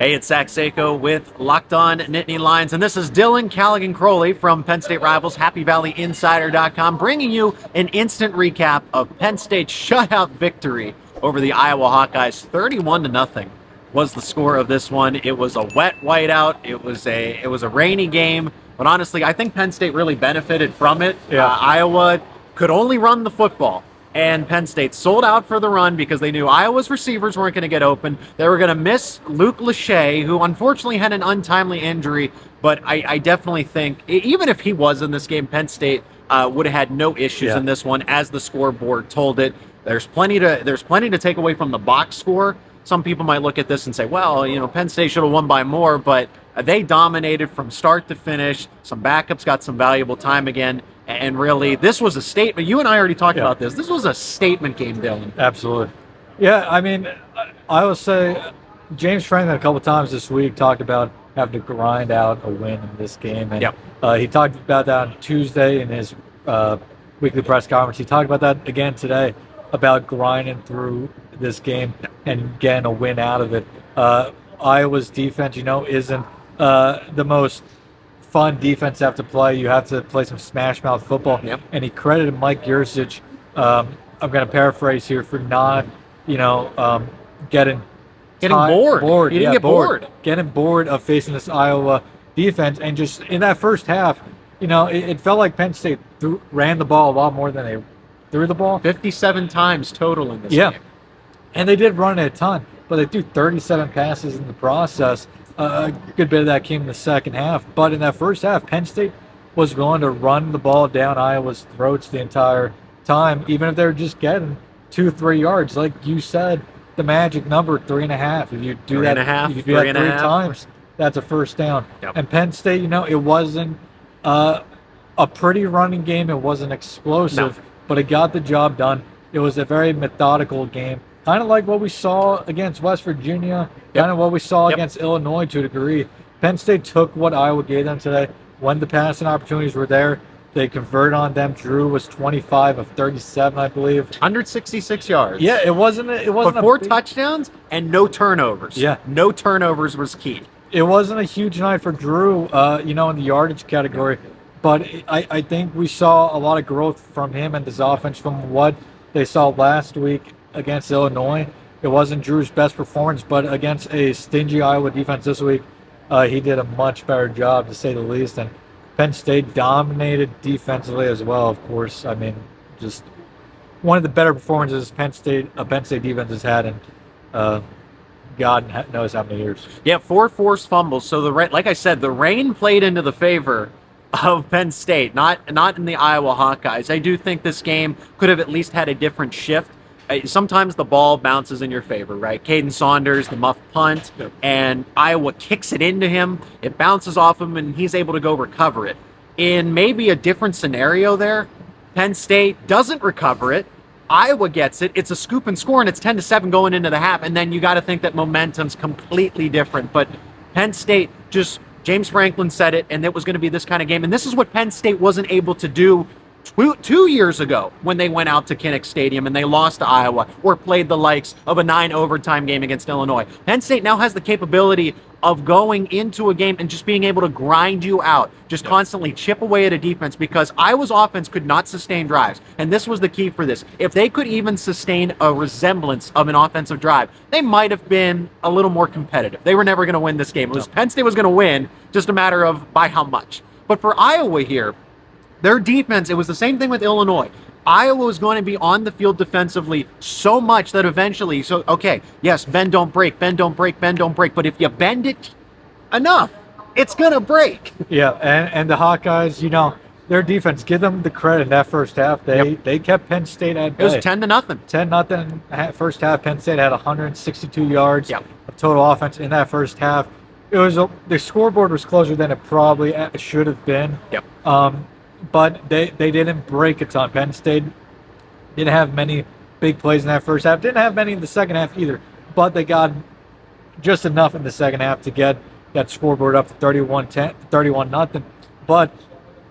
Hey, it's Seyko with Locked On Nittany Lions, and this is Dylan Callaghan-Croley from Penn State Rivals, HappyValleyInsider.com, bringing you an instant recap of Penn State's shutout victory over the Iowa Hawkeyes. 31-0 was the score of this one. It was a wet whiteout. It was a rainy game, but honestly, I think Penn State really benefited from it. Yeah. Iowa could only run the football. And Penn State sold out for the run because they knew Iowa's receivers weren't going to get open. They were going to miss Luke Lachey, who unfortunately had an untimely injury. But I definitely think, even if he was in this game, Penn State would have had no issues in this one, as the scoreboard told it. There's plenty to take away from the box score. Some people might look at this and say, well, Penn State should have won by more, but they dominated from start to finish. Some backups got some valuable time again. And really, this was a statement. You and I already talked about this. This was a statement game, Dylan. Absolutely. Yeah, I mean, I will say James Franklin a couple times this week talked about having to grind out a win in this game. And he talked about that on Tuesday in his weekly press conference. He talked about that again today, about grinding through this game and getting a win out of it. Iowa's defense, isn't the most fun defense to have to play. You have to play some smash mouth football. And he credited Mike Yurcich, I'm going to paraphrase here, for not, getting bored. He didn't get bored. Getting bored of facing this Iowa defense. And just in that first half, it felt like Penn State ran the ball a lot more than they threw the ball. 57 times total in this game. And they did run it a ton, but they threw 37 passes in the process. A good bit of that came in the second half. But in that first half, Penn State was going to run the ball down Iowa's throats the entire time, even if they were just getting 2-3 yards. Like you said, the magic number, 3.5. If you do that, if you do that 3 times, that's a first down. And Penn State, it wasn't a pretty running game. It wasn't explosive, but it got the job done. It was a very methodical game. Kind of like what we saw against West Virginia, kind of what we saw against Illinois to a degree. Penn State took what Iowa gave them today. When the passing opportunities were there, they converted on them. Drew was 25 of 37, I believe. 166 yards. Yeah, it wasn't but 4 touchdowns and no turnovers. Yeah. No turnovers was key. It wasn't a huge night for Drew, in the yardage category. But I think we saw a lot of growth from him and his offense from what they saw last week against Illinois. It wasn't Drew's best performance, but against a stingy Iowa defense this week, he did a much better job, to say the least. And Penn State dominated defensively as well, of course. I mean, just one of the better performances Penn State defense has had in God knows how many years. Yeah, 4 forced fumbles. So like I said, the rain played into the favor of Penn State, not in the Iowa Hawkeyes. I do think this game could have at least had a different shift. Sometimes the ball bounces in your favor, right? Caden Saunders, the muff punt, and Iowa kicks it into him. It bounces off him, and he's able to go recover it. In maybe a different scenario there, Penn State doesn't recover it. Iowa gets it. It's a scoop and score, and it's 10-7 going into the half. And then you got to think that momentum's completely different. But Penn State James Franklin said it, and it was going to be this kind of game. And this is what Penn State wasn't able to do 2 years ago when they went out to Kinnick Stadium and they lost to Iowa, or played the likes of a 9 overtime game against Illinois. Penn State now has the capability of going into a game and just being able to grind you out, just constantly chip away at a defense, because Iowa's offense could not sustain drives. And this was the key for this. If they could even sustain a resemblance of an offensive drive, they might have been a little more competitive. They were never going to win this game. It was Penn State was going to win, just a matter of by how much. But for Iowa here, their defense, it was the same thing with Illinois. Iowa was going to be on the field defensively so much that eventually, yes, bend, don't break, bend, don't break, bend, don't break. But if you bend it enough, it's going to break. Yeah, and the Hawkeyes, their defense, give them the credit in that first half. They kept Penn State at bay. It was 10-0. 10-0 first half. Penn State had 162 yards of total offense in that first half. The scoreboard was closer than it probably should have been. But they didn't break a ton. Penn State didn't have many big plays in that first half. Didn't have many in the second half either. But they got just enough in the second half to get that scoreboard up to 31-0. But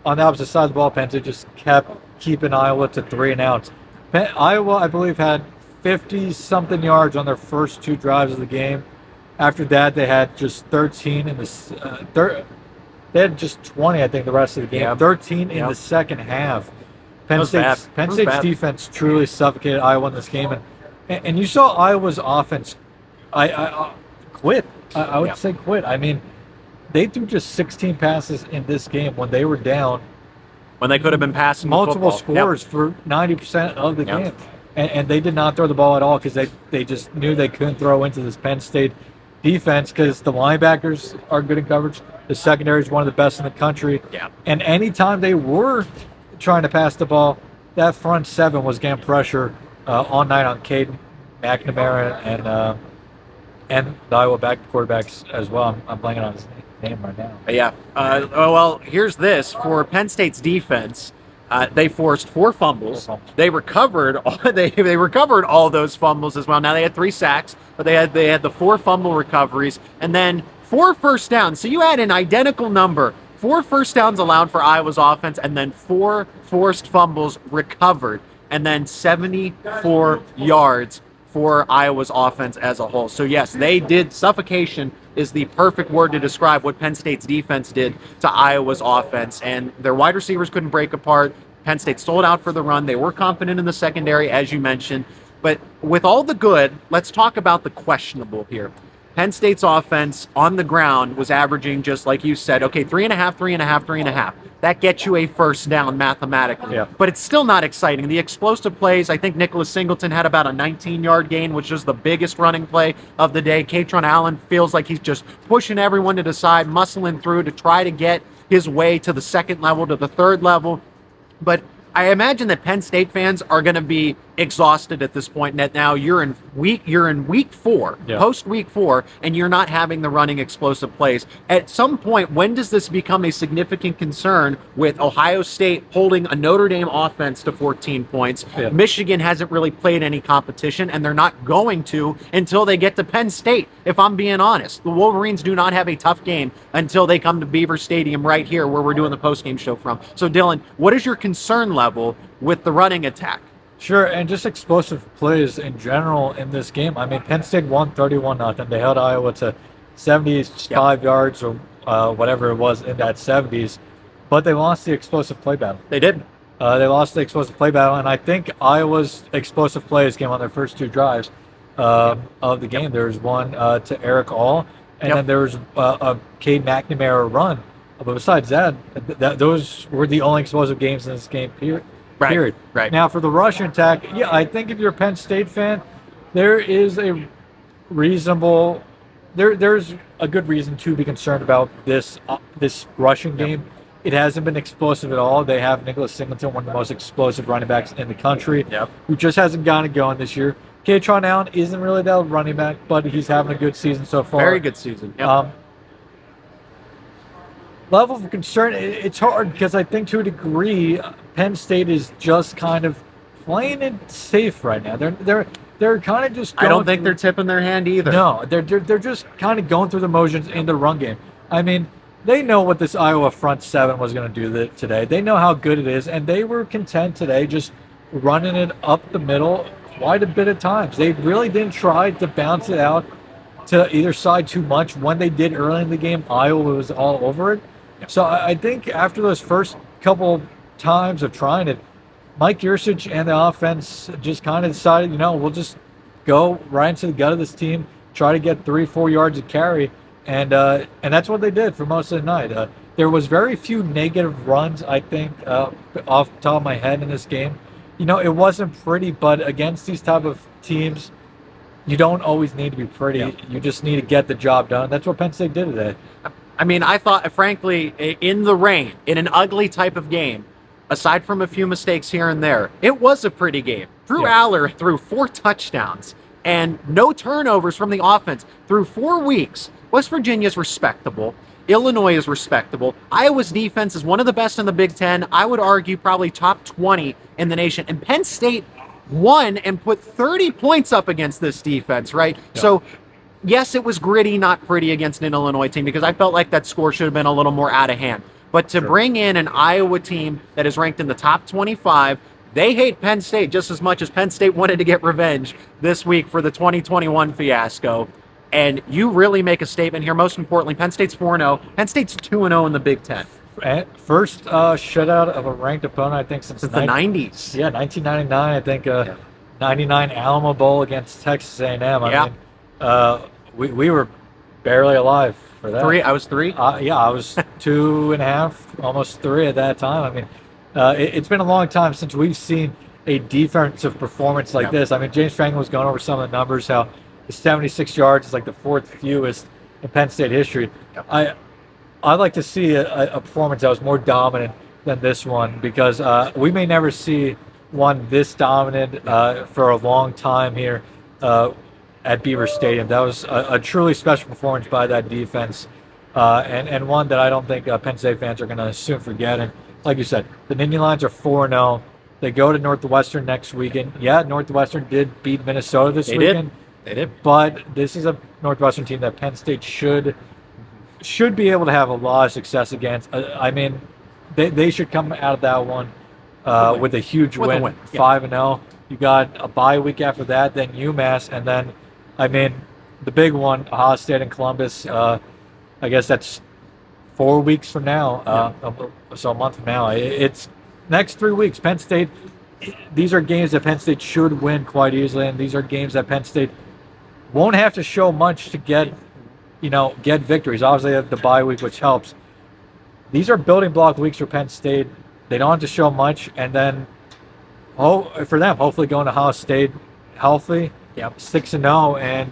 on the opposite side of the ball, Penn State just kept keeping Iowa to 3 and outs. Iowa, I believe, had 50-something yards on their first 2 drives of the game. After that, they had just 13 in they had just 20, I think, the rest of the game. Yeah. 13 in Yeah. the second half. That was bad. Penn That was State's bad. defense truly suffocated Iowa in this game, and you saw Iowa's offense. I quit. I would Yeah. say quit. I mean, they threw just 16 passes in this game when they were down When they could have been passing the multiple football. Yep. scores for 90% of the Yep. game. And they did not throw the ball at all because they just knew they couldn't throw into this Penn State defense because the linebackers are good in coverage. The secondary is one of the best in the country. Yeah. And anytime they were trying to pass the ball, that front seven was getting pressure all night on Caden McNamara and the Iowa quarterbacks as well. I'm blanking on his name right now. Yeah. Well, here's this for Penn State's defense. They forced 4 fumbles. They recovered. They recovered all those fumbles as well. Now they had 3 sacks, but they had the 4 fumble recoveries and then 4 first downs. So you had an identical number. 4 first downs allowed for Iowa's offense, and then 4 forced fumbles recovered, and then 74 yards for Iowa's offense as a whole. So yes, they did. Suffocation is the perfect word to describe what Penn State's defense did to Iowa's offense, and their wide receivers couldn't break apart. Penn State sold out for the run. They were confident in the secondary, as you mentioned. But with all the good, let's talk about the questionable here. Penn State's offense on the ground was averaging, just like you said, okay, 3.5, 3.5, 3.5. That gets you a first down mathematically. Yeah. But it's still not exciting. The explosive plays, I think Nicholas Singleton had about a 19-yard gain, which was the biggest running play of the day. Katron Allen feels like he's just pushing everyone to the side, muscling through to try to get his way to the second level, to the third level. But I imagine that Penn State fans are going to be exhausted at this point. That now you're in week 4, Yeah. post week 4, and you're not having the running explosive plays. At some point, when does this become a significant concern with Ohio State holding a Notre Dame offense to 14 points? Yeah. Michigan hasn't really played any competition, and they're not going to until they get to Penn State, if I'm being honest. The Wolverines do not have a tough game until they come to Beaver Stadium right here where we're doing the postgame show from. So, Dylan, what is your concern level with the running attack? Sure, and just explosive plays in general in this game. I mean, Penn State won 31-0. They held Iowa to 75 yards or whatever it was in that 70s, but they lost the explosive play battle. They did. They lost the explosive play battle, and I think Iowa's explosive plays came on their first 2 drives of the game. There was one to Eric All, and then there was a Cade McNamara run. But besides that, those were the only explosive games in this game, period. Right. Now, for the rushing attack, yeah, I think if you're a Penn State fan, there is a reasonable, there's a good reason to be concerned about this rushing game. It hasn't been explosive at all. They have Nicholas Singleton, one of the most explosive running backs in the country, who just hasn't gotten it going this year. Katron Allen isn't really that running back, but he's having a good season so far. Very good season. Yep. Level of concern, it's hard because I think to a degree, Penn State is just kind of playing it safe right now. They're kind of just going I don't think they're tipping their hand either. No, they're just kind of going through the motions in the run game. I mean, they know what this Iowa front seven was going to do today. They know how good it is, and they were content today just running it up the middle quite a bit of times. They really didn't try to bounce it out to either side too much. When they did early in the game, Iowa was all over it. So I think after those first couple times of trying it, Mike Yursich and the offense just kind of decided, we'll just go right into the gut of this team, try to get 3-4 yards of carry, and that's what they did for most of the night. There was very few negative runs, I think, off the top of my head in this game. It wasn't pretty, but against these type of teams, you don't always need to be pretty. Yeah. You just need to get the job done. That's what Penn State did today. I mean, I thought, frankly, in the rain, in an ugly type of game, aside from a few mistakes here and there, it was a pretty game. Drew Aller threw 4 touchdowns and no turnovers from the offense through 4 weeks. West Virginia's respectable. Illinois is respectable. Iowa's defense is one of the best in the Big Ten. I would argue probably top 20 in the nation. And Penn State won and put 30 points up against this defense, right? Yeah. So, yes, it was gritty, not pretty against an Illinois team because I felt like that score should have been a little more out of hand. But to bring in an Iowa team that is ranked in the top 25, they hate Penn State just as much as Penn State wanted to get revenge this week for the 2021 fiasco. And you really make a statement here. Most importantly, Penn State's 4-0. Penn State's 2-0 in the Big Ten. First shutout of a ranked opponent, I think, since the 90s. Yeah, 1999. I think 99 Alamo Bowl against Texas A&M. I mean, we were barely alive for that. I was 3. Yeah, I was 2.5, almost 3 at that time. I mean, it's been a long time since we've seen a defensive performance like this. I mean, James Franklin was going over some of the numbers, how the 76 yards is like the 4th fewest in Penn State history. I'd like to see a performance that was more dominant than this one, because we may never see one this dominant for a long time here at Beaver Stadium. That was a truly special performance by that defense, and one that I don't think Penn State fans are going to soon forget. And like you said, the Nittany Lions are 4-0. They go to Northwestern next weekend. Yeah, Northwestern did beat Minnesota this weekend. They did. But this is a Northwestern team that Penn State should be able to have a lot of success against. I mean, they should come out of that one with a huge win, 5-0. You got a bye week after that, then UMass, and then, I mean, the big one, Ohio State and Columbus. I guess that's 4 weeks from now, so a month from now. It's next 3 weeks. Penn State, these are games that Penn State should win quite easily, and these are games that Penn State won't have to show much to get victories. Obviously, they have the bye week, which helps. These are building block weeks for Penn State. They don't have to show much, and then, for them, hopefully going to Ohio State healthy, 6-0, and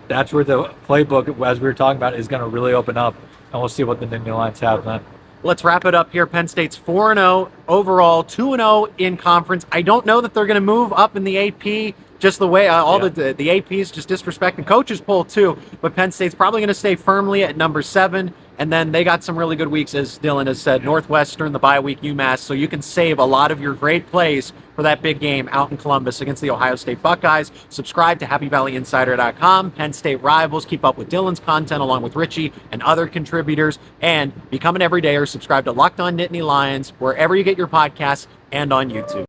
that's where the playbook, as we were talking about, is going to really open up, and we'll see what the Nittany Lions have then. Let's wrap it up here. Penn State's 4-0 overall, 2-0 in conference. I don't know that they're going to move up in the AP just the way the APs just disrespecting coaches poll too. But Penn State's probably going to stay firmly at number 7. And then they got some really good weeks, as Dylan has said, Northwestern, the bye week, UMass. So you can save a lot of your great plays for that big game out in Columbus against the Ohio State Buckeyes. Subscribe to HappyValleyInsider.com. Penn State Rivals. Keep up with Dylan's content along with Richie and other contributors. And become an everydayer. Subscribe to Locked On Nittany Lions wherever you get your podcasts and on YouTube.